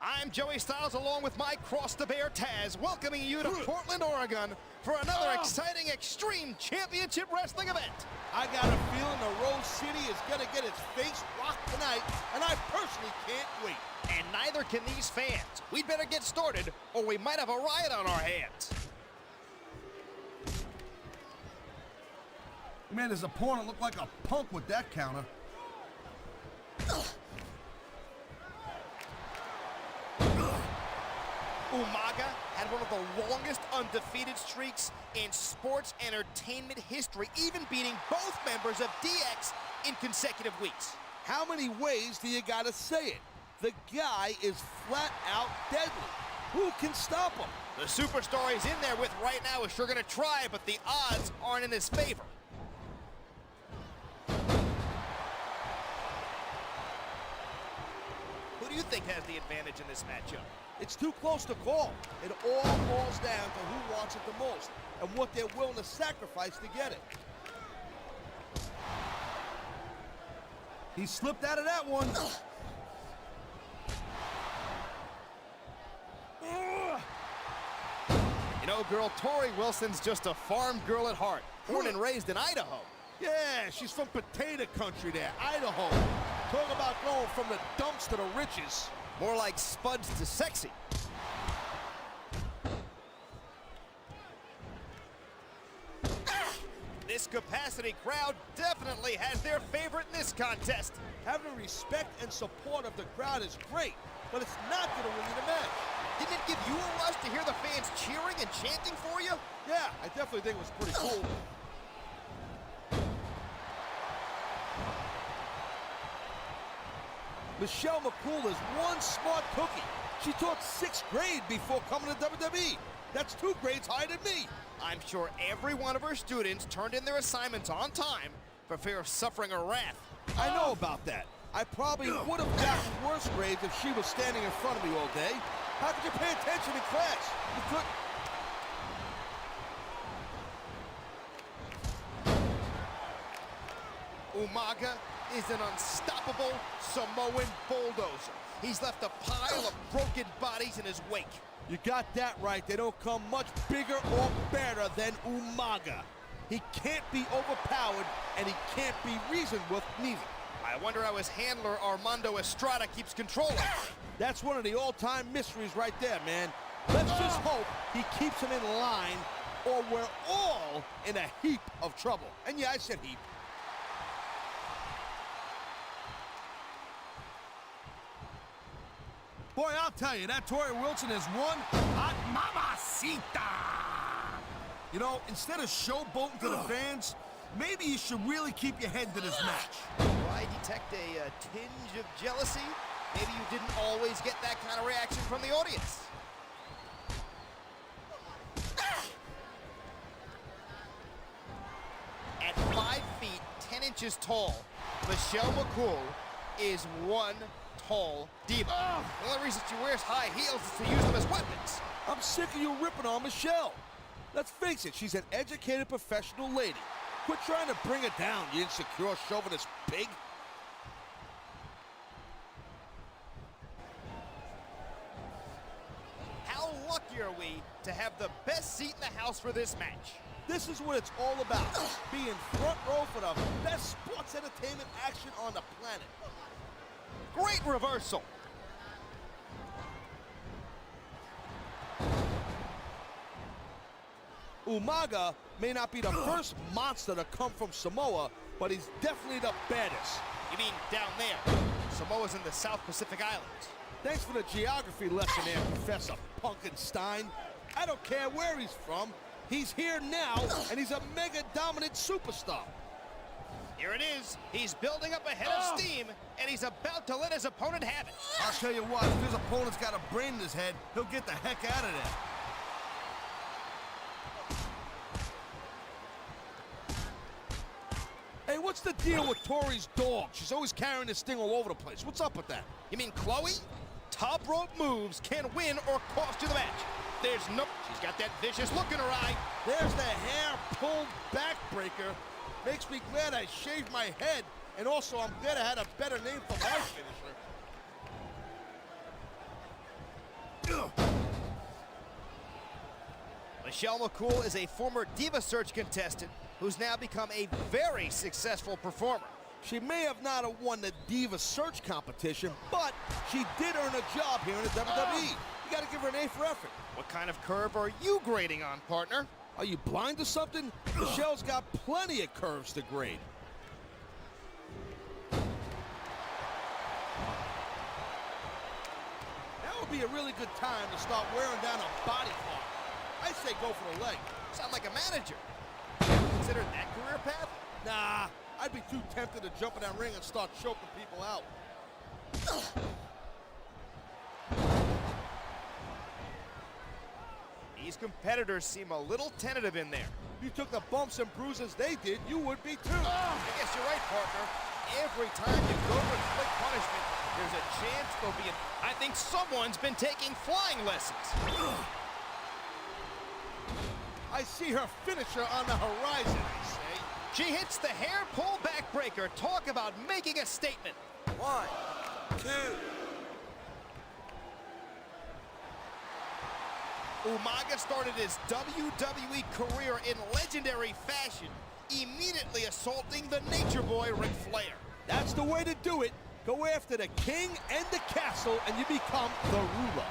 I'm Joey Styles along with my Cross the Bear Taz, welcoming you to Portland, Oregon for another exciting Extreme Championship Wrestling event. I got a feeling the Rose City is going to get its face rocked tonight, and I personally can't wait. And neither can these fans. We'd better get started, or we might have a riot on our hands. Man, his opponent looked like a punk with that counter. Umaga had one of the longest undefeated streaks in sports entertainment history, even beating both members of DX in consecutive weeks. How many ways do you gotta say it? The guy is flat out deadly. Who can stop him? The superstar he's in there with right now is sure gonna try, but the odds aren't in his favor. Who do you think has the advantage in this matchup? It's too close to call. It all boils down to who wants it the most and what they're willing to sacrifice to get it. He slipped out of that one. You know, girl, Tori Wilson's just a farm girl at heart, born and raised in Idaho. Yeah, she's from potato country there, Idaho. Talk about going from the dumps to the riches. More like spuds to sexy. This capacity crowd definitely has their favorite in this contest. Having respect and support of the crowd is great, but it's not going to win you the match. Didn't it give you a rush to hear the fans cheering and chanting for you? Yeah, I definitely think it was pretty cool. Michelle McCool is one smart cookie. She taught 6th grade before coming to WWE. That's 2 grades higher than me. I'm sure every one of her students turned in their assignments on time for fear of suffering her wrath. I know about that. I probably would have gotten worse grades if she was standing in front of me all day. How could you pay attention in class? You couldn't. Umaga is an unstoppable Samoan bulldozer. He's left a pile of broken bodies in his wake. You got that right. They don't come much bigger or better than Umaga. He can't be overpowered, and he can't be reasoned with neither. I wonder how his handler, Armando Estrada, keeps control of him. That's one of the all-time mysteries right there, man. Let's just hope he keeps him in line, or we're all in a heap of trouble. And yeah, I said heap. Boy, I'll tell you, that Tori Wilson is one hot mamacita. You know, instead of showboating to the fans, maybe you should really keep your head to this match. I detect a tinge of jealousy. Maybe you didn't always get that kind of reaction from the audience. At 5 feet, 10 inches tall, Michelle McCool is one tall diva. The only reason she wears high heels is to use them as weapons. I'm sick of you ripping on Michelle. Let's face it, she's an educated professional lady. Quit trying to bring her down, you insecure chauvinist pig. How lucky are we to have the best seat in the house for this match? This is what it's all about, being front row for the best sports entertainment action on the planet. Great reversal. Umaga may not be the first monster to come from Samoa, but he's definitely the baddest. You mean down there? Samoa's in the South Pacific Islands. Thanks for the geography lesson there, Professor Punkenstein. I don't care where he's from. He's here now, and he's a mega dominant superstar. Here it is. He's building up a head of steam, and he's about to let his opponent have it. I'll tell you what, if his opponent's got a brain in his head, he'll get the heck out of there. Hey, what's the deal with Tori's dog? She's always carrying this thing all over the place. What's up with that? You mean Chloe? Top rope moves can win or cost you the match. There's no... She's got that vicious look in her eye. There's the hair-pulled backbreaker. Makes me glad I shaved my head, and also I'm glad I had a better name for my finisher. Michelle McCool is a former Diva Search contestant who's now become a very successful performer. She may have not have won the Diva Search competition, but she did earn a job here in the WWE. You gotta give her an A for effort. What kind of curve are you grading on, partner? Are you blind to something? Michelle's got plenty of curves to grade. That would be a really good time to start wearing down a body part. I say go for the leg. Sound like a manager. Consider that career path? Nah, I'd be too tempted to jump in that ring and start choking people out. These competitors seem a little tentative in there. If you took the bumps and bruises they did, you would be too. I guess you're right, partner. Every time you go to inflict punishment, there's a chance there'll be I think someone's been taking flying lessons. I see her finisher on the horizon, I say. She hits the hair pull backbreaker. Talk about making a statement. 1, 2. Umaga started his WWE career in legendary fashion, immediately assaulting the Nature Boy Ric Flair. That's the way to do it. Go after the king and the castle, and you become the ruler.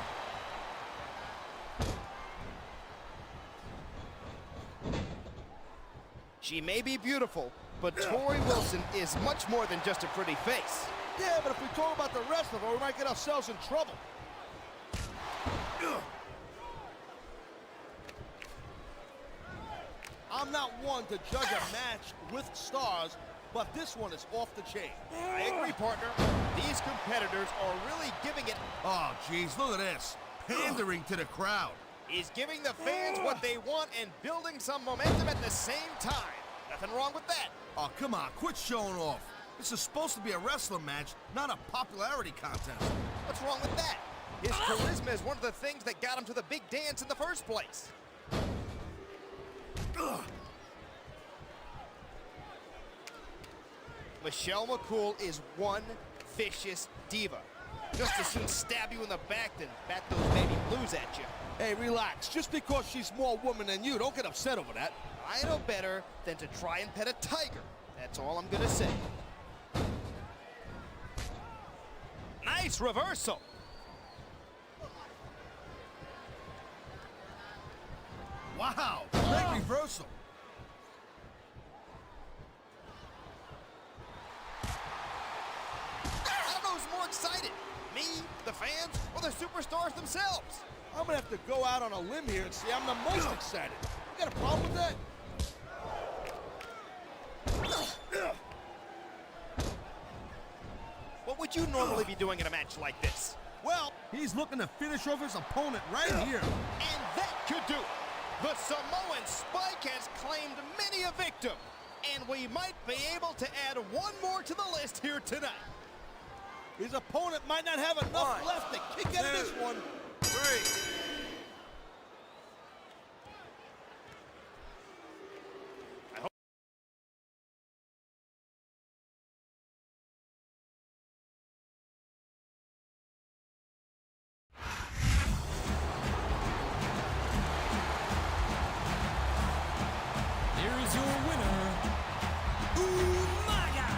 She may be beautiful, but Tori Wilson is much more than just a pretty face. Yeah, but if we talk about the rest of her, we might get ourselves in trouble. I'm not one to judge a match with stars, but this one is off the chain. I agree, partner. These competitors are really giving it. Oh, geez, look at this. Pandering to the crowd. He's giving the fans what they want and building some momentum at the same time. Nothing wrong with that. Oh, come on, quit showing off. This is supposed to be a wrestling match, not a popularity contest. What's wrong with that? His charisma is one of the things that got him to the big dance in the first place. Michelle McCool is one vicious diva. Just as soon stab you in the back than bat those baby blues at you. Hey, relax. Just because she's more woman than you, don't get upset over that. I know better than to try and pet a tiger. That's all I'm gonna say. Nice reversal. Wow, great reversal. I don't know who's more excited. Me, the fans, or the superstars themselves. I'm gonna have to go out on a limb here and say I'm the most excited. You got a problem with that? What would you normally be doing in a match like this? Well, he's looking to finish off his opponent right here. And that could do it. The Samoan Spike has claimed many a victim. And we might be able to add one more to the list here tonight. His opponent might not have enough 1, left to kick out of this 2, one. 3. Here is your winner, Umaga!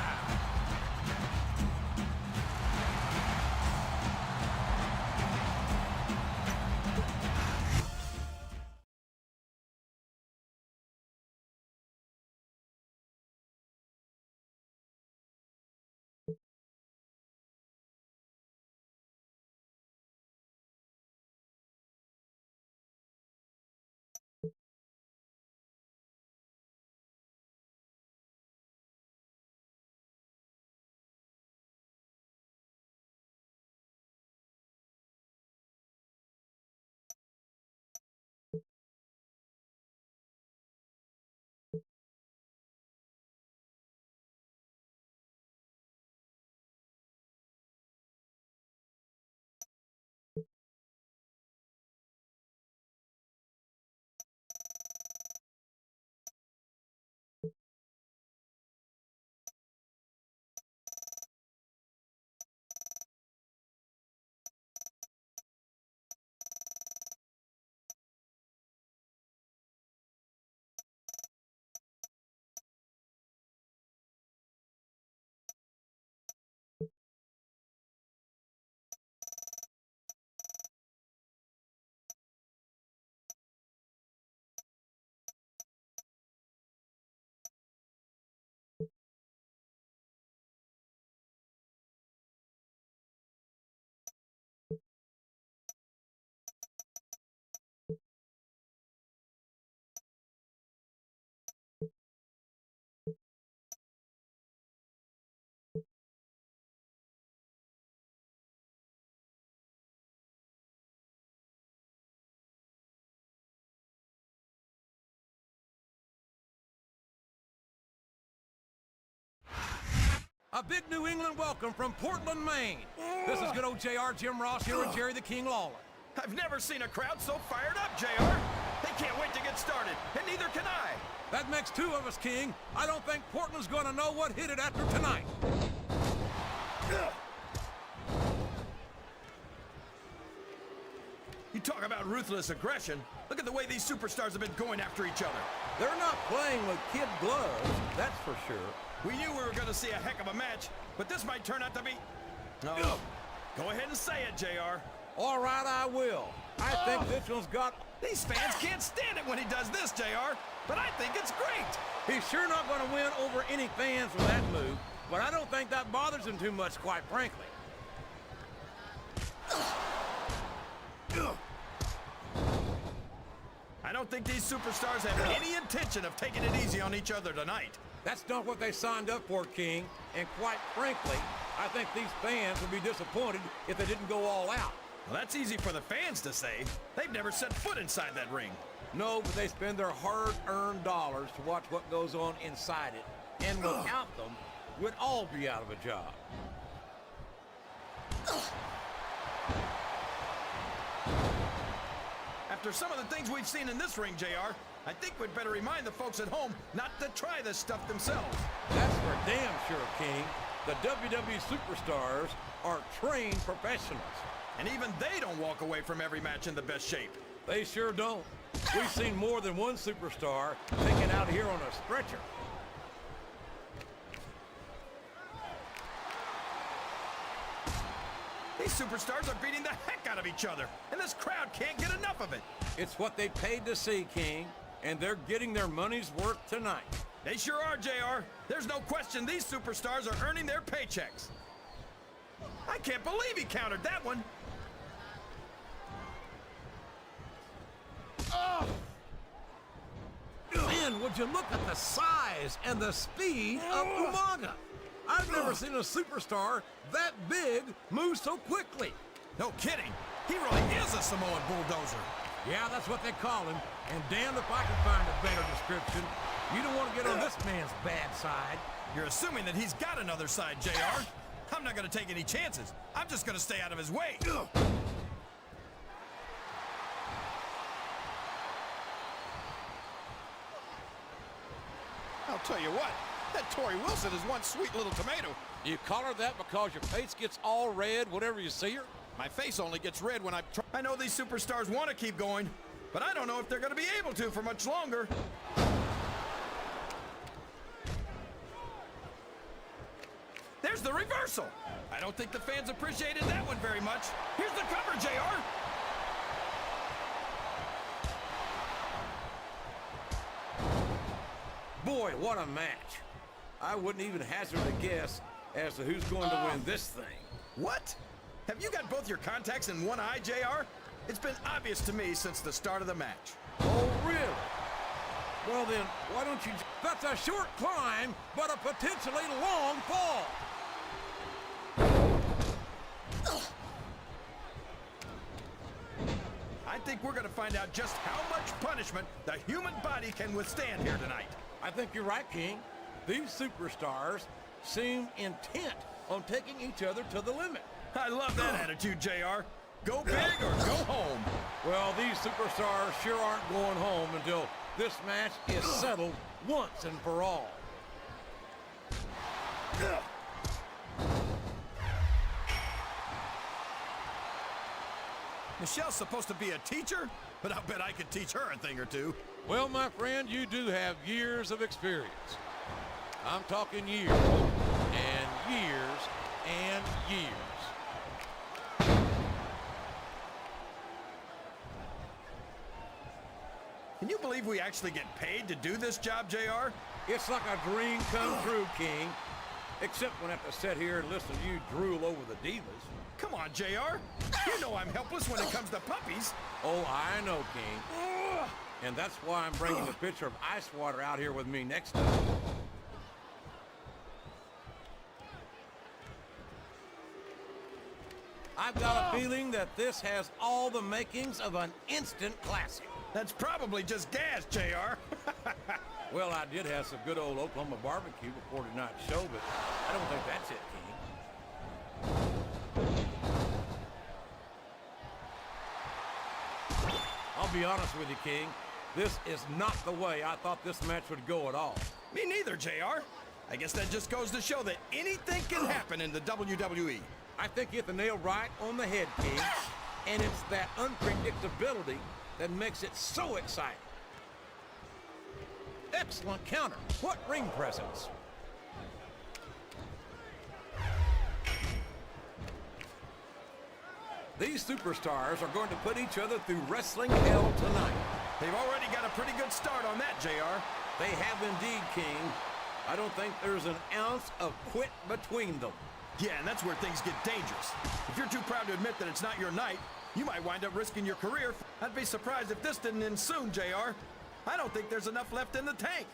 A big New England welcome from Portland, Maine. This is good old JR, Jim Ross here with Jerry the King Lawler. I've never seen a crowd so fired up, JR. They can't wait to get started, and neither can I. That makes two of us, King. I don't think Portland's going to know what hit it after tonight. You talk about ruthless aggression. Look at the way these superstars have been going after each other. They're not playing with kid gloves, that's for sure. We knew we were going to see a heck of a match, but this might turn out to be... No. Go ahead and say it, JR. All right, I will. I think this one's got... These fans can't stand it when he does this, JR, but I think it's great. He's sure not going to win over any fans with that move, but I don't think that bothers him too much, quite frankly. I don't think these superstars have any intention of taking it easy on each other tonight. That's not what they signed up for, King, and quite frankly, I think these fans would be disappointed if they didn't go all out. Well, that's easy for the fans to say. They've never set foot inside that ring. No, but they spend their hard-earned dollars to watch what goes on inside it, and without them, we'd all be out of a job. After some of the things we've seen in this ring, JR, I think we'd better remind the folks at home not to try this stuff themselves. That's for damn sure, King. The WWE superstars are trained professionals. And even they don't walk away from every match in the best shape. They sure don't. We've seen more than one superstar taken out here on a stretcher. These superstars are beating the heck out of each other, and this crowd can't get enough of it. It's what they paid to see, King, and they're getting their money's worth tonight. They sure are, JR. There's no question these superstars are earning their paychecks. I can't believe he countered that one. Man, would you look at the size and the speed of Umaga? I've never seen a superstar that big move so quickly. No kidding. He really is a Samoan bulldozer. Yeah, that's what they call him, and damned if I can find a better description. You don't want to get on this man's bad side. You're assuming that he's got another side, JR. I'm not going to take any chances. I'm just going to stay out of his way. I'll tell you what, that Tori Wilson is one sweet little tomato. You call her that because your face gets all red whenever you see her? My face only gets red when I know these superstars want to keep going, but I don't know if they're going to be able to for much longer. There's the reversal. I don't think the fans appreciated that one very much. Here's the cover, JR. Boy, what a match. I wouldn't even hazard a guess as to who's going to win this thing. What? Have you got both your contacts in one eye, JR? It's been obvious to me since the start of the match. Oh, really? Well then, why don't you... That's a short climb, but a potentially long fall. I think we're going to find out just how much punishment the human body can withstand here tonight. I think you're right, King. These superstars seem intent on taking each other to the limit. I love that attitude, JR. Go big or go home. Well, these superstars sure aren't going home until this match is settled once and for all. Michelle's supposed to be a teacher, but I'll bet I could teach her a thing or two. Well, my friend, you do have years of experience. I'm talking years and years and years. Can you believe we actually get paid to do this job, JR? It's like a dream come true, King. Except when I have to sit here and listen to you drool over the divas. Come on, JR. You know I'm helpless when it comes to puppies. Oh, I know, King. And that's why I'm bringing the pitcher of ice water out here with me next time. I've got a feeling that this has all the makings of an instant classic. That's probably just gas, JR. Well, I did have some good old Oklahoma barbecue before tonight's show, but I don't think that's it, King. I'll be honest with you, King. This is not the way I thought this match would go at all. Me neither, JR. I guess that just goes to show that anything can happen in the WWE. I think you hit the nail right on the head, King. And it's that unpredictability that makes it so exciting. Excellent counter. What ring presence. These superstars are going to put each other through wrestling hell tonight. They've already got a pretty good start on that, JR. They have indeed, King. I don't think there's an ounce of quit between them. Yeah, and that's where things get dangerous. If you're too proud to admit that it's not your night, you might wind up risking your career. I'd be surprised if this didn't end soon, JR. I don't think there's enough left in the tank.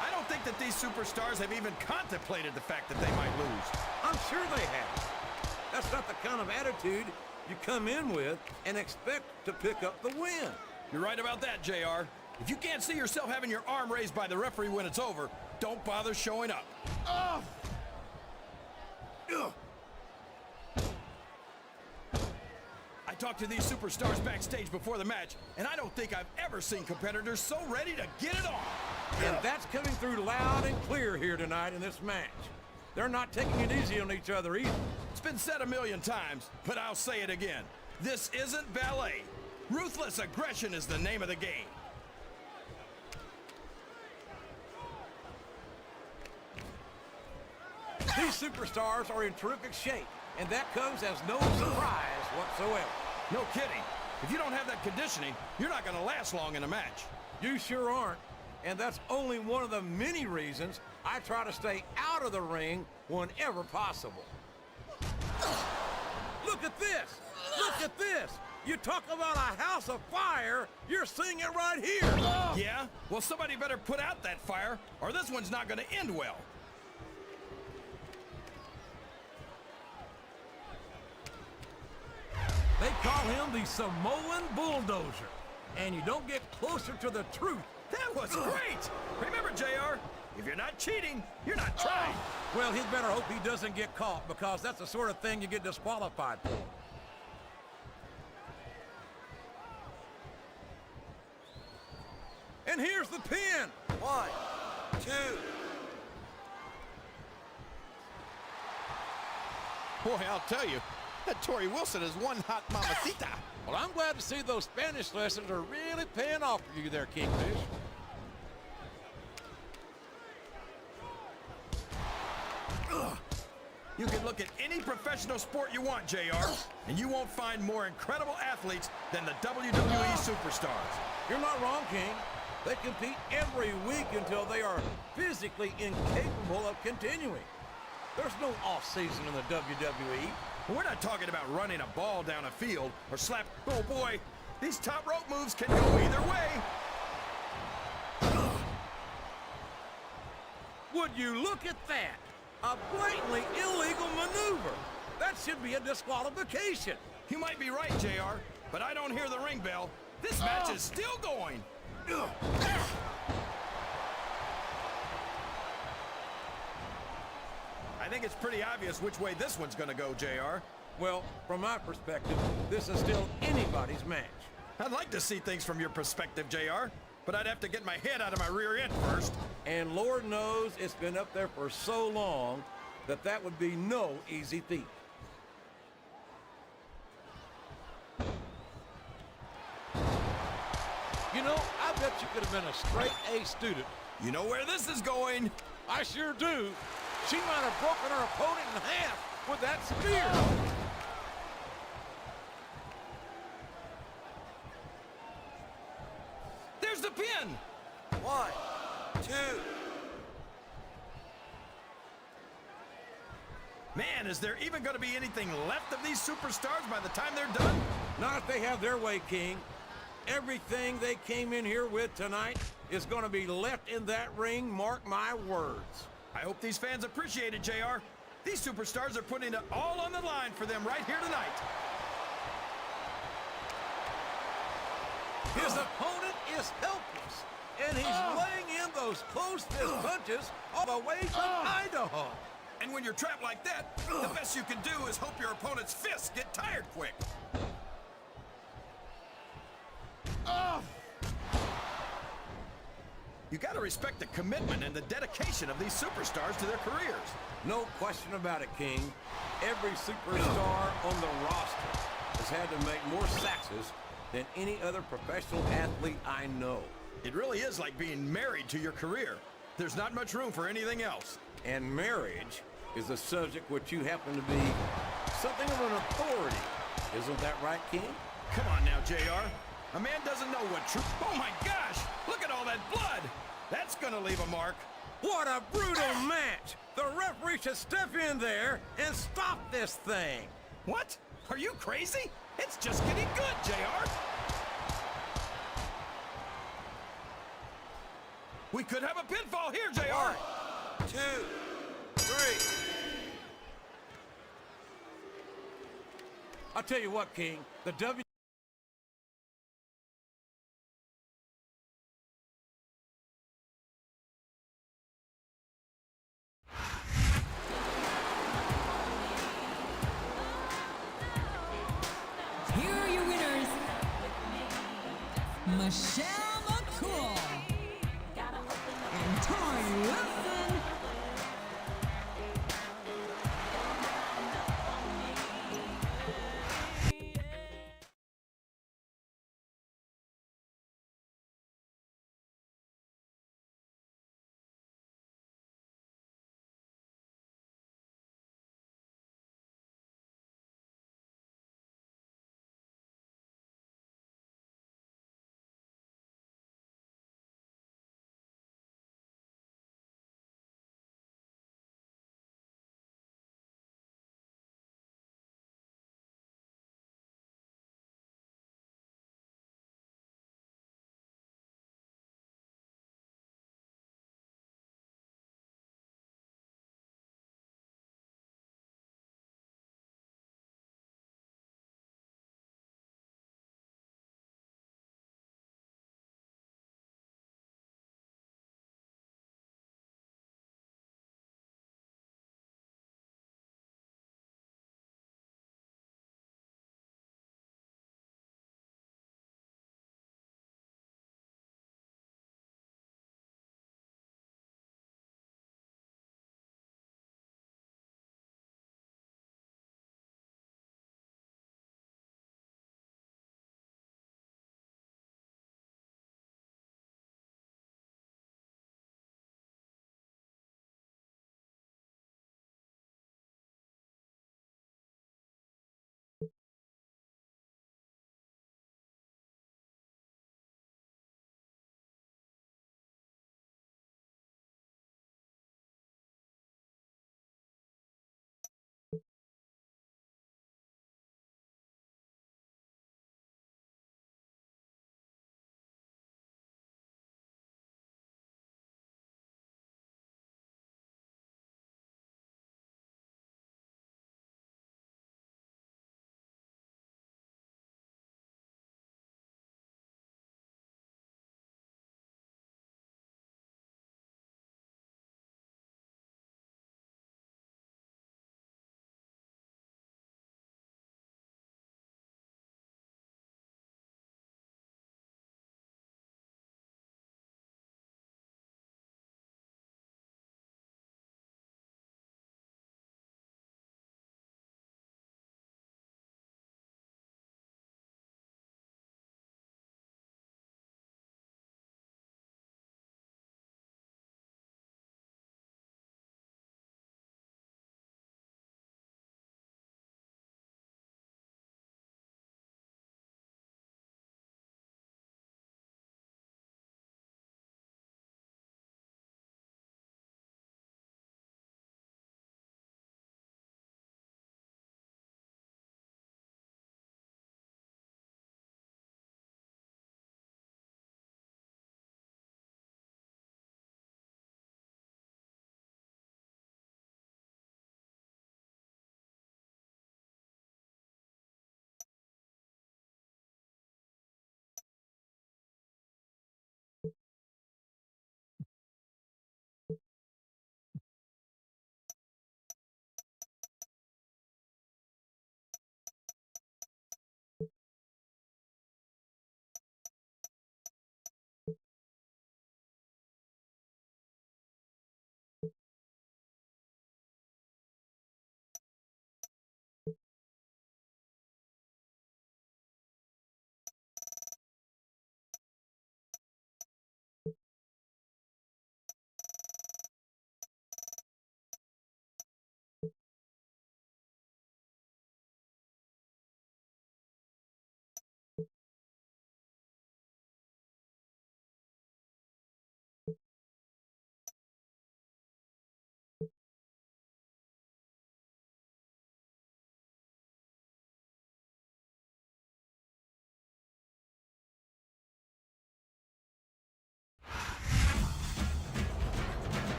I don't think that these superstars have even contemplated the fact that they might lose. I'm sure they have. That's not the kind of attitude you come in with and expect to pick up the win. You're right about that, JR. If you can't see yourself having your arm raised by the referee when it's over, don't bother showing up. Oh! Ugh. I talked to these superstars backstage before the match, and I don't think I've ever seen competitors so ready to get it on. And that's coming through loud and clear here tonight in this match. They're not taking it easy on each other either. It's been said a million times, but I'll say it again. This isn't ballet. Ruthless aggression is the name of the game. These superstars are in terrific shape, and that comes as no surprise whatsoever. No kidding. If you don't have that conditioning, you're not going to last long in a match. You sure aren't, and that's only one of the many reasons I try to stay out of the ring whenever possible. Look at this! Look at this! You talk about a house of fire, you're seeing it right here! Yeah? Well, somebody better put out that fire, or this one's not going to end well. They call him the Samoan Bulldozer, and you don't get closer to the truth. That was great! Remember, JR, if you're not cheating, you're not trying. Well, he'd better hope he doesn't get caught, because that's the sort of thing you get disqualified for. And here's the pin. 1, 2. Boy, I'll tell you, that Tori Wilson is one hot mamacita. Well, I'm glad to see those Spanish lessons are really paying off for you there, Kingfish. You can look at any professional sport you want, JR, and you won't find more incredible athletes than the WWE superstars. You're not wrong, King. They compete every week until they are physically incapable of continuing. There's no off-season in the WWE. We're not talking about running a ball down a field or slap. Oh boy, these top rope moves can go either way. Would you look at that? A blatantly illegal maneuver. That should be a disqualification. You might be right, JR, but I don't hear the ring bell. This match is still going. I think it's pretty obvious which way this one's gonna go, JR. Well, from my perspective, this is still anybody's match. I'd like to see things from your perspective, JR, but I'd have to get my head out of my rear end first. And Lord knows it's been up there for so long that that would be no easy feat. You know, I bet you could have been a straight A student. You know where this is going. I sure do. She might have broken her opponent in half with that spear. There's the pin. 1, 2. Man, is there even going to be anything left of these superstars by the time they're done? Not if they have their way, King. Everything they came in here with tonight is going to be left in that ring, mark my words. I hope these fans appreciate it, JR. These superstars are putting it all on the line for them right here tonight. His opponent is helpless, and he's laying in those close-fist punches all the way from Idaho. And when you're trapped like that, the best you can do is hope your opponent's fists get tired quick. You gotta respect the commitment and the dedication of these superstars to their careers. No question about it, King. Every superstar on the roster has had to make more saxes than any other professional athlete I know. It really is like being married to your career. There's not much room for anything else. And marriage is a subject which you happen to be something of an authority. Isn't that right, King? Come on now, JR. A man doesn't know what true... Oh my gosh! Look at all that blood! That's gonna leave a mark. What a brutal match! The referee should step in there and stop this thing. What? Are you crazy? It's just getting good, JR. We could have a pinfall here, JR. 1, 2, 3. I'll tell you what, King. The W. Here are your winners, Michelle McCool and Tori Wilson.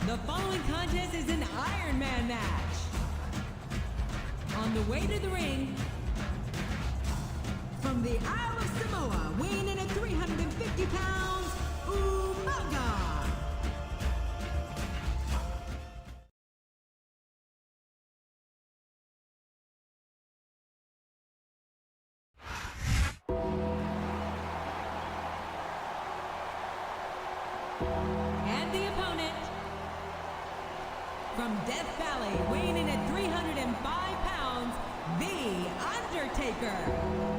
The following contest is an Iron Man match. On the way to the ring, from the Isle of Samoa, weighing in at 350 pounds, Umaga. And the opponent, from Death Valley, weighing in at 305 pounds, The Undertaker.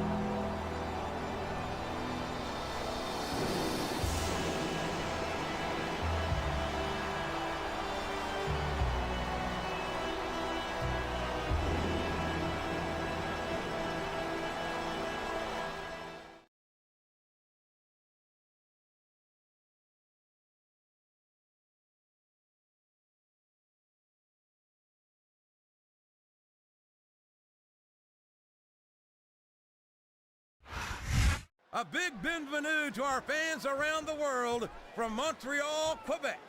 A big bienvenue to our fans around the world from Montreal, Quebec.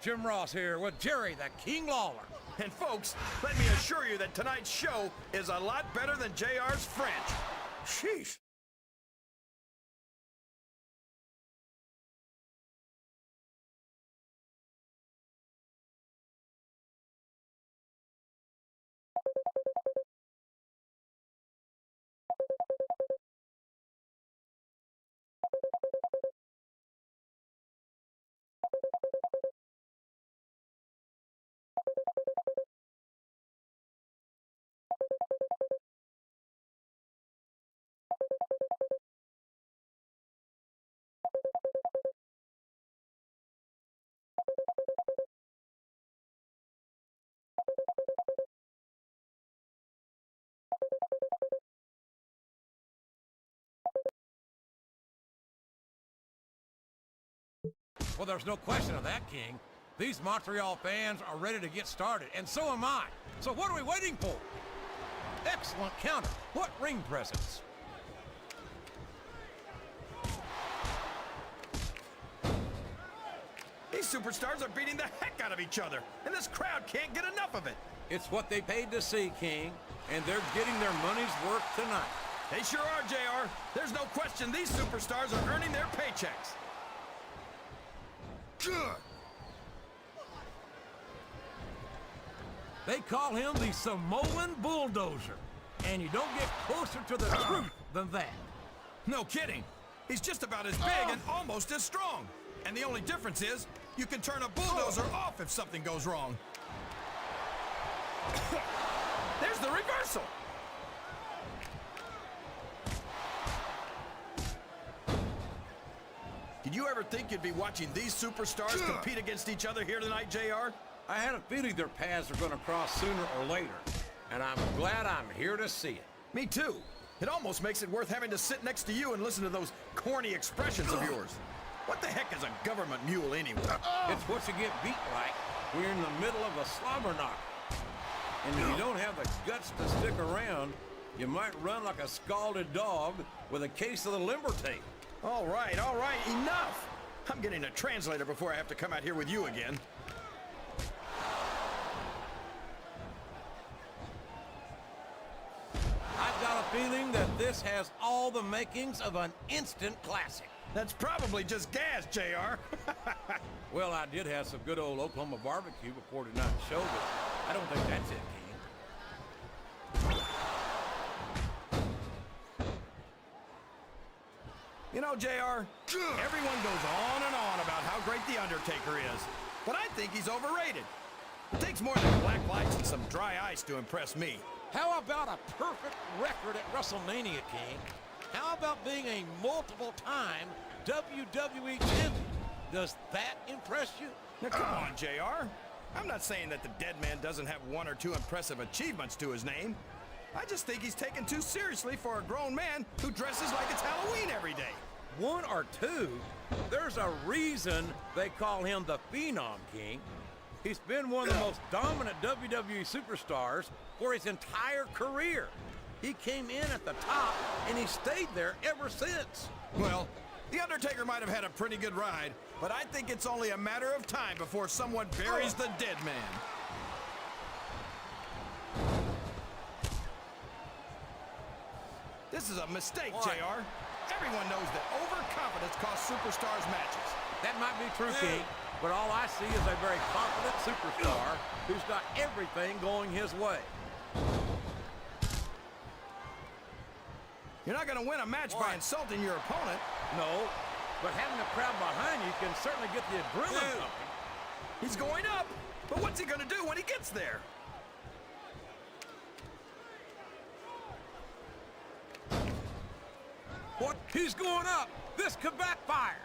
Jim Ross here with Jerry the King Lawler. And folks, let me assure you that tonight's show is a lot better than JR's French. Sheesh. Well, there's no question of that, King. These Montreal fans are ready to get started, and so am I. So what are we waiting for? Excellent counter. What ring presence? These superstars are beating the heck out of each other, and this crowd can't get enough of it. It's what they paid to see, King, and they're getting their money's worth tonight. They sure are, JR. There's no question these superstars are earning their paychecks. They call him the Samoan Bulldozer, and you don't get closer to the truth than that. No kidding. He's just about as big and almost as strong. And the only difference is, you can turn a bulldozer off if something goes wrong. There's the reversal. Did you ever think you'd be watching these superstars compete against each other here tonight, JR? I had a feeling their paths are going to cross sooner or later, and I'm glad I'm here to see it. Me too. It almost makes it worth having to sit next to you and listen to those corny expressions of yours. What the heck is a government mule anyway? It's what you get beat like when you're in the middle of a slobber knocker. And if you don't have the guts to stick around, you might run like a scalded dog with a case of the limber tape. All right, enough! I'm getting a translator before I have to come out here with you again. I've got a feeling that this has all the makings of an instant classic. That's probably just gas, JR. Well, I did have some good old Oklahoma barbecue before tonight's show, but I don't think that's it, King. You know, JR, everyone goes on and on about how great The Undertaker is, but I think he's overrated. It takes more than black lights and some dry ice to impress me. How about a perfect record at WrestleMania, King? How about being a multiple-time WWE champion? Does that impress you? Now, come on, JR. I'm not saying that the dead man doesn't have one or two impressive achievements to his name. I just think he's taken too seriously for a grown man who dresses like it's Halloween every day. One or two? There's a reason they call him the Phenom, King. He's been one of the most dominant WWE superstars for his entire career. He came in at the top, and he stayed there ever since. Well, The Undertaker might have had a pretty good ride, but I think it's only a matter of time before someone buries the dead man. This is a mistake, JR. Everyone knows that overconfidence costs superstars matches. That might be true, King, but all I see is a very confident superstar who's got everything going his way. You're not going to win a match by insulting your opponent. No, but having a crowd behind you can certainly get the adrenaline pumping. He's going up, but what's he going to do when he gets there? What? He's going up. This could backfire.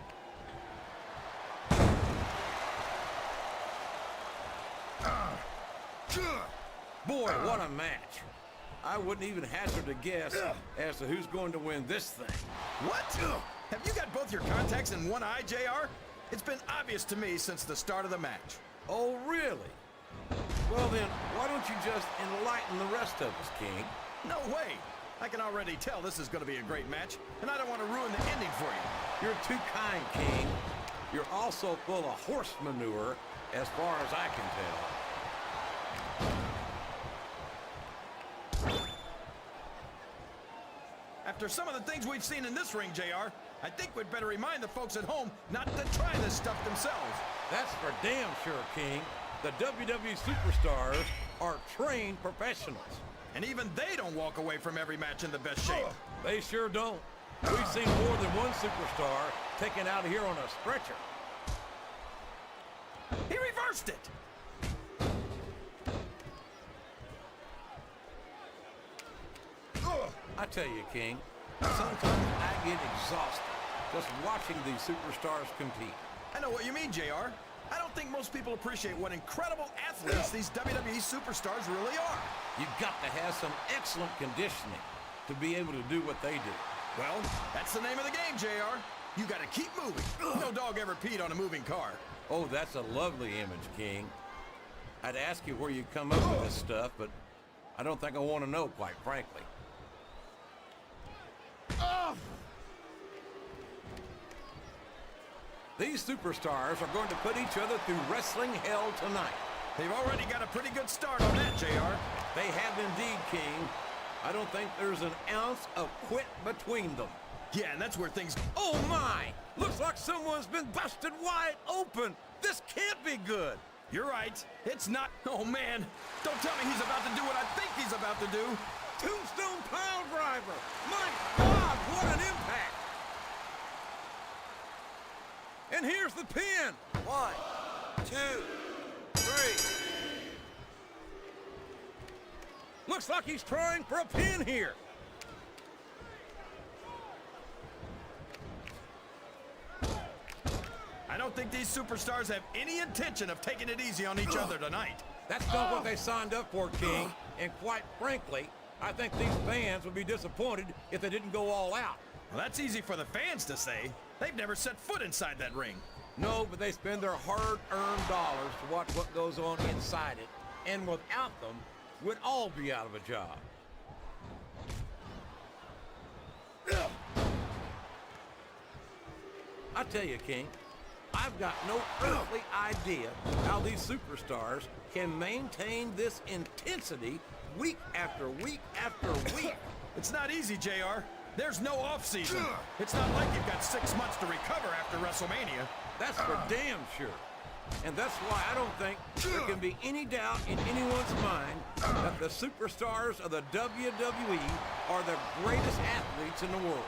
Boy, what a match. I wouldn't even hazard a guess as to who's going to win this thing. What? Have you got both your contacts in one eye, JR? It's been obvious to me since the start of the match. Oh, really? Well then, why don't you just enlighten the rest of us, King? No way. I can already tell this is going to be a great match, and I don't want to ruin the ending for you. You're too kind, King. You're also full of horse manure, as far as I can tell. After some of the things we've seen in this ring, JR, I think we'd better remind the folks at home not to try this stuff themselves. That's for damn sure, King. The WWE superstars are trained professionals. And even they don't walk away from every match in the best shape. They sure don't. We've seen more than one superstar taken out of here on a stretcher. He reversed it. I tell you, King, sometimes I get exhausted just watching these superstars compete. I know what you mean, JR. I don't think most people appreciate what incredible athletes these WWE superstars really are. You've got to have some excellent conditioning to be able to do what they do. Well, that's the name of the game, JR. You got to keep moving. No dog ever peed on a moving car. Oh, that's a lovely image, King. I'd ask you where you come up with this stuff, but I don't think I want to know, quite frankly. These superstars are going to put each other through wrestling hell tonight. They've already got a pretty good start on that, JR. They have indeed, King. I don't think there's an ounce of quit between them. Yeah, and that's where things... Oh, my! Looks like someone's been busted wide open. This can't be good. You're right. It's not... Oh, man. Don't tell me he's about to do what I think he's about to do. Tombstone pile driver. My God, what an impact. And here's the pin. 1, 2, 3. Looks like he's trying for a pin here. I don't think these superstars have any intention of taking it easy on each other tonight. That's not what they signed up for, King. And quite frankly, I think these fans would be disappointed if they didn't go all out. Well, that's easy for the fans to say. They've never set foot inside that ring. No, but they spend their hard-earned dollars to watch what goes on inside it. And without them, we'd all be out of a job. I tell you, King, I've got no earthly idea how these superstars can maintain this intensity week after week after week. It's not easy, JR. There's no off-season. It's not like you've got 6 months to recover after WrestleMania. That's for damn sure. And that's why I don't think there can be any doubt in anyone's mind that the superstars of the WWE are the greatest athletes in the world.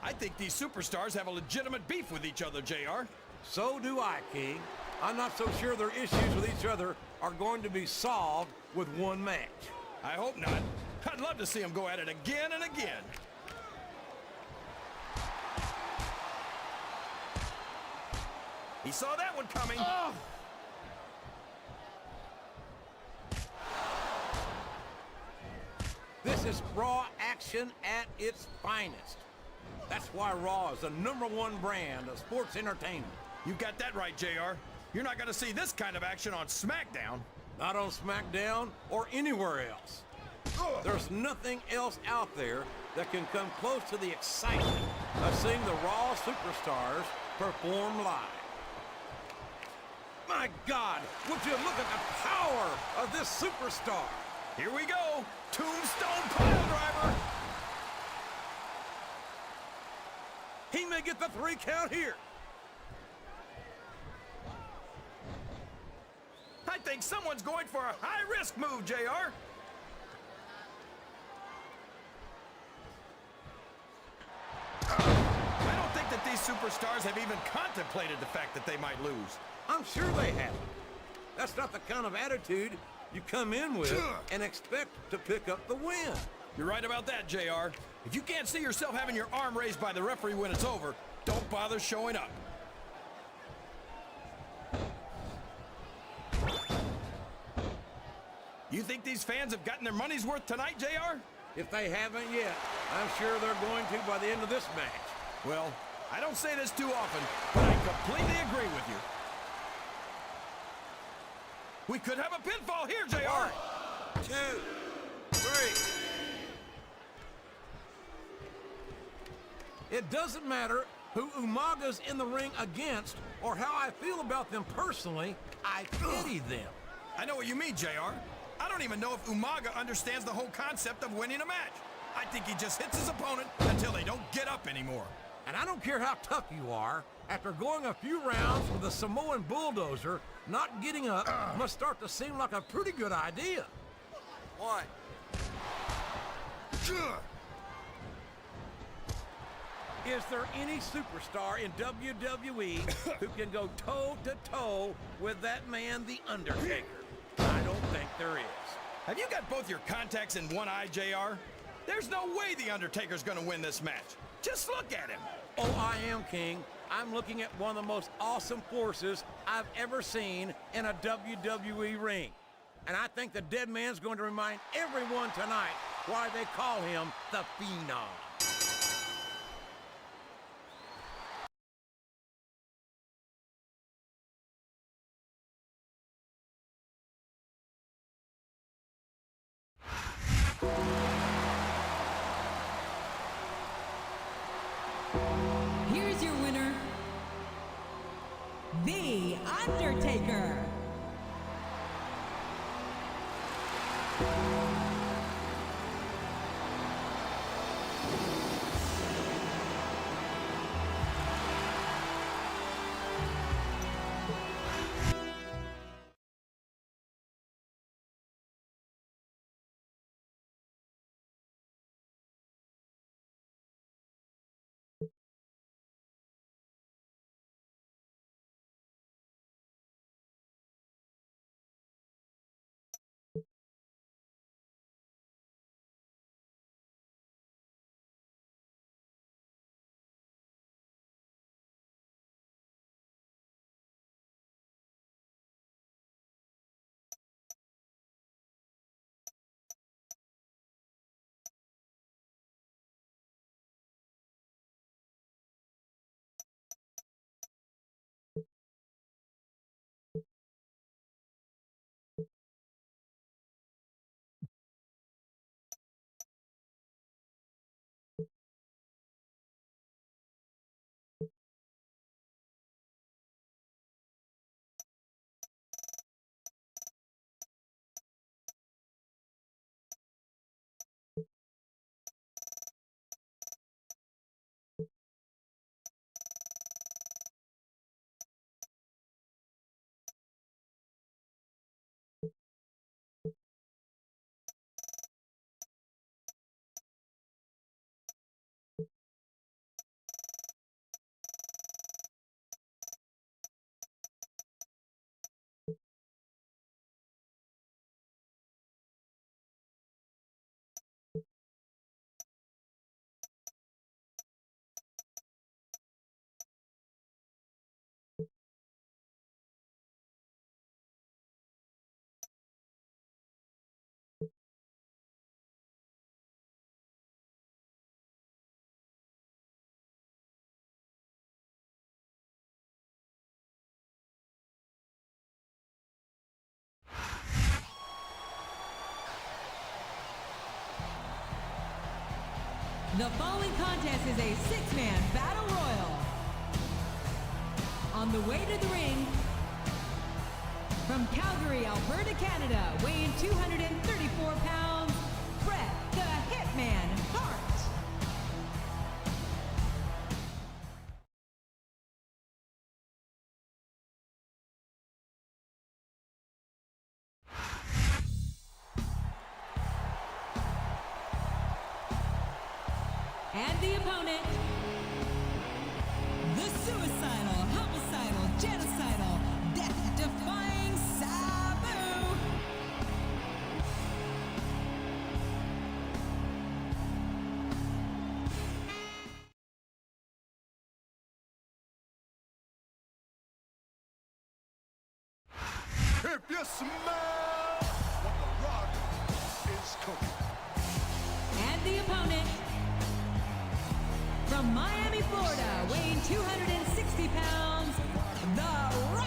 I think these superstars have a legitimate beef with each other, JR. So do I, King. I'm not so sure their issues with each other are going to be solved with one match. I hope not. I'd love to see them go at it again and again. He saw that one coming. Oh. This is Raw action at its finest. That's why Raw is the #1 brand of sports entertainment. You got that right, JR. You're not going to see this kind of action on SmackDown. Not on SmackDown or anywhere else. There's nothing else out there that can come close to the excitement of seeing the Raw superstars perform live. My God, would you look at the power of this superstar? Here we go. Tombstone pile driver. He may get the 3 count here. I think someone's going for a high-risk move, JR. I don't think that these superstars have even contemplated the fact that they might lose. I'm sure they haven't. That's not the kind of attitude you come in with and expect to pick up the win. You're right about that, JR. If you can't see yourself having your arm raised by the referee when it's over, don't bother showing up. You think these fans have gotten their money's worth tonight, JR? If they haven't yet, I'm sure they're going to by the end of this match. Well, I don't say this too often, but I completely agree with you. We could have a pinfall here, JR. 1, 2, 3. It doesn't matter who Umaga's in the ring against or how I feel about them personally. I pity them. I know what you mean, JR. I don't even know if Umaga understands the whole concept of winning a match. I think he just hits his opponent until they don't get up anymore. And I don't care how tough you are, after going a few rounds with a Samoan bulldozer, not getting up must start to seem like a pretty good idea. 1. Is there any superstar in WWE who can go toe-to-toe with that man, The Undertaker? I don't think there is. Have you got both your contacts in one eye, JR? There's no way The Undertaker's gonna win this match. Just look at him. Oh, I am, King. I'm looking at one of the most awesome forces I've ever seen in a WWE ring. And I think the dead man's going to remind everyone tonight why they call him the Phenom. Here's your winner, The Undertaker. The following contest is a six-man battle royal. On the way to the ring, from Calgary, Alberta, Canada, weighing 234 pounds, Bret the Hitman Hart. And the opponent, the suicidal, homicidal, genocidal, death-defying Sabu. If you smell what the Rock is cooking. And the opponent, from Miami, Florida, weighing 260 pounds, The Rock.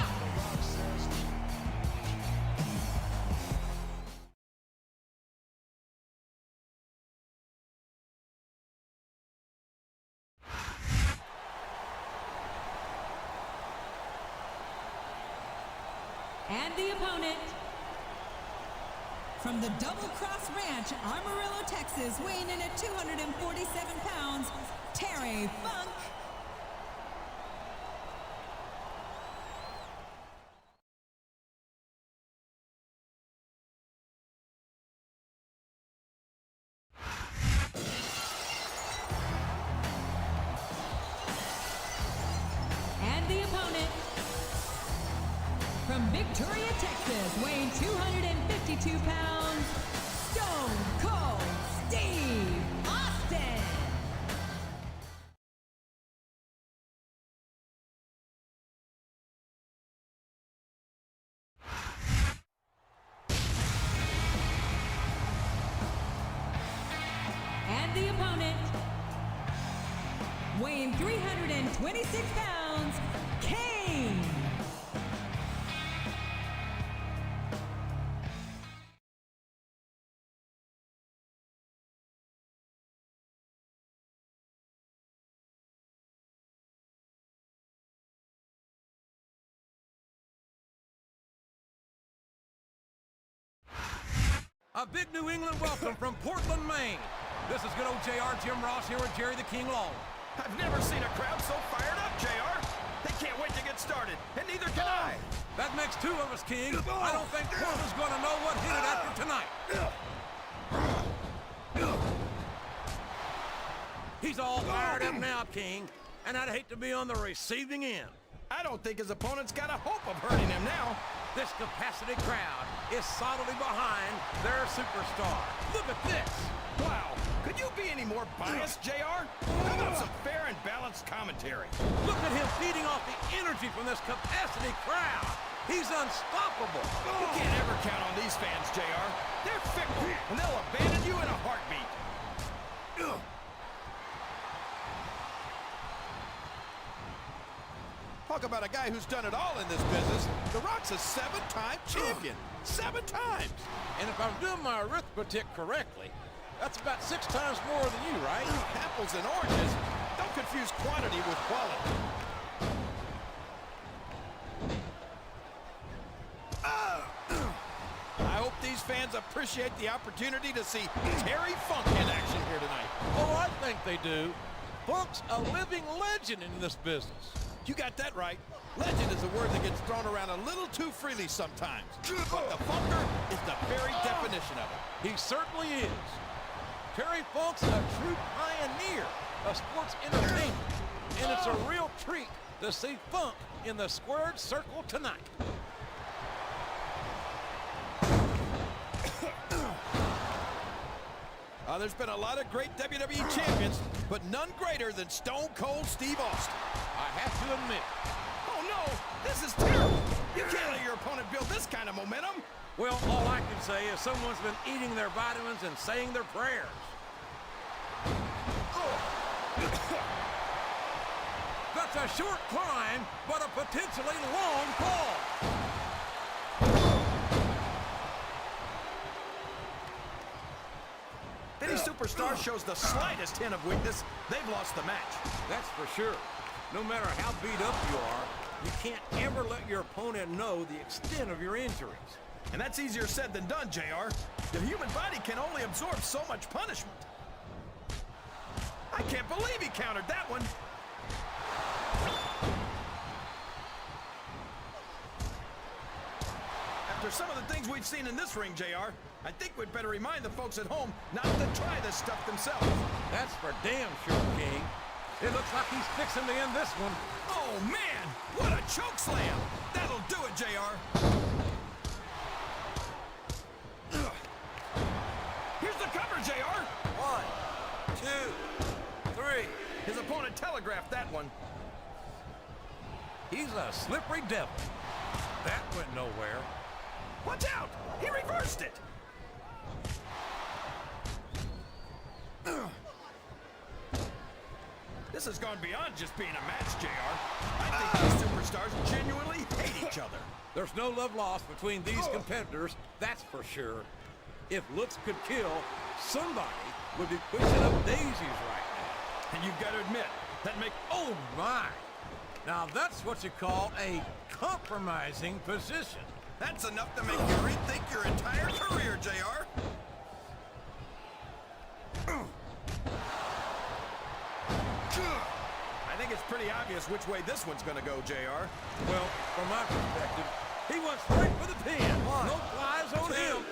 And the opponent, from the Double Cross Ranch, Amarillo, Texas, weighing in at 247 pounds, Terry Funk. And the opponent, from Victoria, Texas, weighing 252 pounds, Stone Cold Steve Austin. And the opponent, weighing 326 pounds, Kane. A big New England welcome from Portland, Maine. This is good old JR, Jim Ross here with Jerry the King Long. I've never seen a crowd so fired up, JR. They can't wait to get started, and neither can I. That makes two of us, King. I don't think Portland's going to know what hit it after tonight. He's all fired up now, King, and I'd hate to be on the receiving end. I don't think his opponent's got a hope of hurting him now. This capacity crowd is solidly behind their superstar. Look at this. Wow, could you be any more biased, JR? How about some fair and balanced commentary? Look at him feeding off the energy from this capacity crowd. He's unstoppable. You can't ever count on these fans, JR. They're fickle, and they'll abandon you in a heartbeat. Talk about a guy who's done it all in this business. The Rock's a seven-time champion. 7 times. And if I'm doing my arithmetic correctly, that's about 6 times more than you, right? Apples and oranges. Don't confuse quantity with quality. I hope these fans appreciate the opportunity to see Terry Funk in action here tonight. Oh, I think they do. Funk's a living legend in this business. You got that right. Legend is a word that gets thrown around a little too freely sometimes. But the Funker is the very definition of it. He certainly is. Terry Funk's a true pioneer of sports entertainment. And it's a real treat to see Funk in the squared circle tonight. There's been a lot of great WWE champions, but none greater than Stone Cold Steve Austin. I have to admit. Oh, no, this is terrible. You can't let your opponent build this kind of momentum. Well, all I can say is someone's been eating their vitamins and saying their prayers. That's a short climb, but a potentially long fall. Any superstar shows the slightest hint of weakness, they've lost the match. That's for sure. No matter how beat up you are, you can't ever let your opponent know the extent of your injuries. And that's easier said than done, JR. The human body can only absorb so much punishment. I can't believe he countered that one. After some of the things we've seen in this ring, JR, I think we'd better remind the folks at home not to try this stuff themselves. That's for damn sure, King. It looks like he's fixing to end this one. Oh, man! What a choke slam! That'll do it, JR. Here's the cover, JR. 1, 2, 3. His opponent telegraphed that one. He's a slippery devil. That went nowhere. Watch out! He reversed it! This has gone beyond just being a match, JR. I think these superstars genuinely hate each other. There's no love lost between these competitors, that's for sure. If looks could kill, somebody would be pushing up daisies right now. And you've got to admit, that makes... Oh, my. Now, that's what you call a compromising position. That's enough to make you rethink your entire career, JR. I think it's pretty obvious which way this one's gonna go, JR. Well, from my perspective, he went straight for the pin. One, No flies on two. him.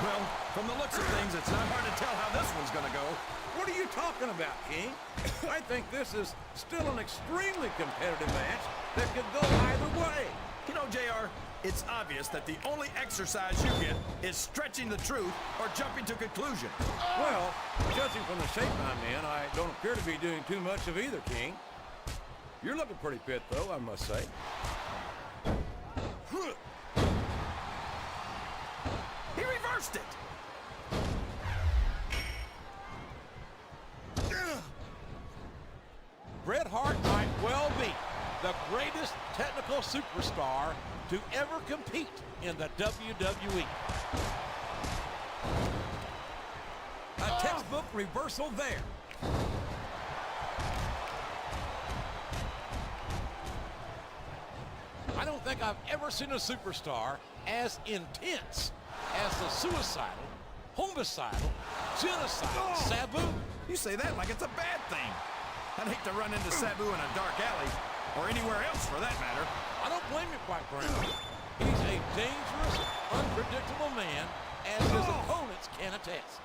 Well, from the looks of things, it's not hard to tell how this one's gonna go. What are you talking about, King? I think this is still an extremely competitive match that could go either way. You know, JR, it's obvious that the only exercise you get is stretching the truth or jumping to conclusion. Well, judging from the shape I'm in, I don't appear to be doing too much of either, King. You're looking pretty fit, though, I must say. He reversed it! Bret Hart might well be the greatest technical superstar to ever compete in the WWE. A textbook reversal there. I don't think I've ever seen a superstar as intense as the suicidal, homicidal, genocidal Sabu. You say that like it's a bad thing. I'd hate to run into Sabu in a dark alley, or anywhere else for that matter. I don't blame you, quite frankly. He's a dangerous, unpredictable man, as his opponents can attest.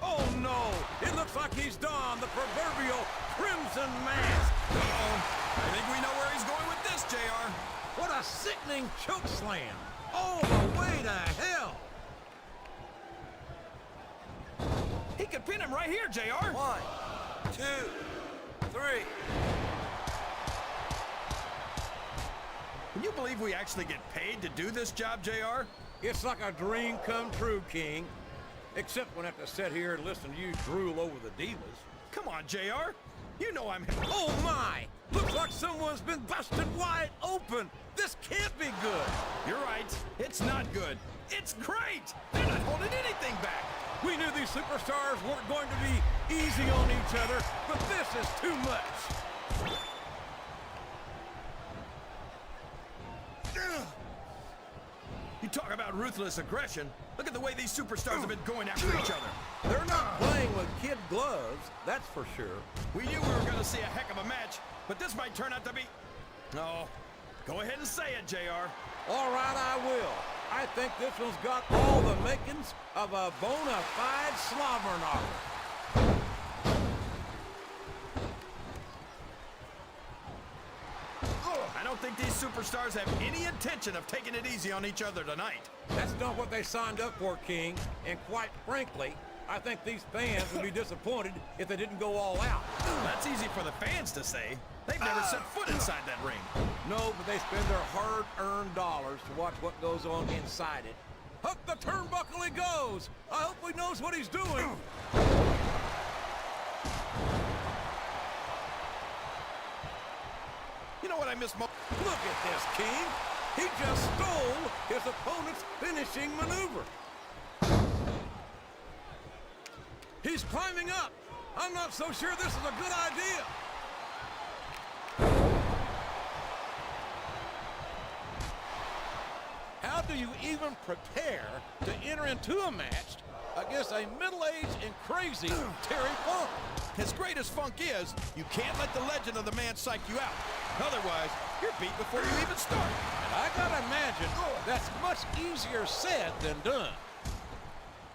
Oh, no. It looks like he's donned the proverbial crimson mask. Uh-oh. I think we know where he's going with this, JR. What a sickening choke slam. All the way to hell. He could pin him right here, JR. 1, 2, 3. Can you believe we actually get paid to do this job, JR? It's like a dream come true, King. Except when I have to sit here and listen to you drool over the divas. Come on, JR. You know I'm... Oh, my. Looks like someone's been busted wide open. This can't be good. You're right. It's not good. It's great. They're not holding anything back. We knew these superstars weren't going to be easy on each other, but this is too much. You talk about ruthless aggression. Look at the way these superstars have been going after each other. They're not playing with kid gloves, that's for sure. We knew we were going to see a heck of a match, but this might turn out to be... No. Go ahead and say it, JR. All right, I will. I think this one's got all the makings of a bona fide slobber knocker. I don't think these superstars have any intention of taking it easy on each other tonight. That's not what they signed up for, King. And quite frankly, I think these fans would be disappointed if they didn't go all out. That's easy for the fans to say. They've never set foot inside that ring. No, but they spend their hard-earned dollars to watch what goes on inside it. Up the turnbuckle he goes! I hope he knows what he's doing! You know what I miss most? Look at this, King! He just stole his opponent's finishing maneuver. He's climbing up. I'm not so sure this is a good idea. How do you even prepare to enter into a match against a middle-aged and crazy Terry Funk? As great as Funk is, you can't let the legend of the man psych you out. Otherwise, you're beat before you even start. And I gotta imagine that's much easier said than done.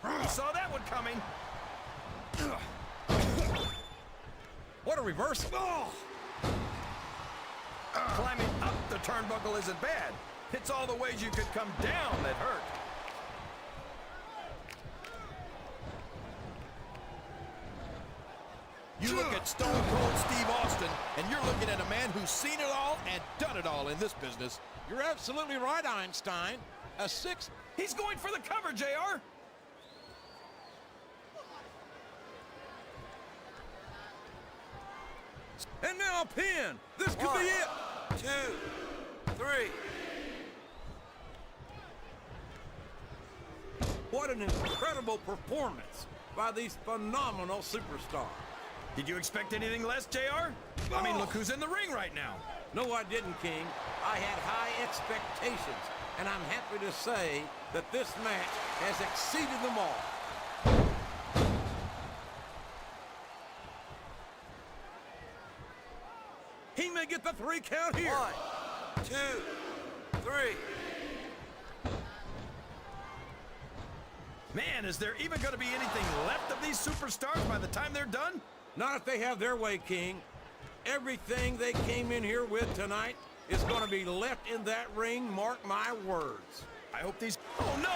You saw that one coming. What a reversal. Climbing up the turnbuckle isn't bad. It's all the ways you could come down that hurt. You look at Stone Cold Steve Austin, and you're looking at a man who's seen it all and done it all in this business. You're absolutely right, Einstein. A 6. He's going for the cover, JR. And now a pin. This could be it. 2, 3. What an incredible performance by these phenomenal superstars. Did you expect anything less, JR? I mean, look who's in the ring right now. No, I didn't, King. I had high expectations, and I'm happy to say that this match has exceeded them all. He may get the 3 count here. 1, 2, 3. Man, is there even going to be anything left of these superstars by the time they're done? Not if they have their way, King. Everything they came in here with tonight is going to be left in that ring, mark my words. I hope these... Oh, no!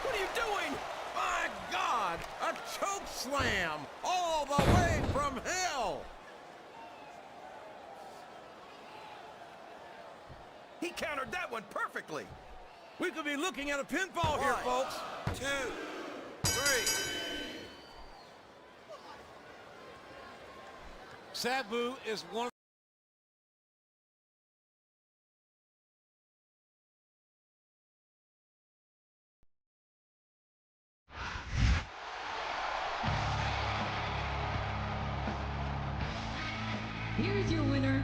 What are you doing? My God! A choke slam all the way from hell! He countered that one perfectly. We could be looking at a pinfall here, 1, folks. 2, 3. Sabu is one. Here's your winner,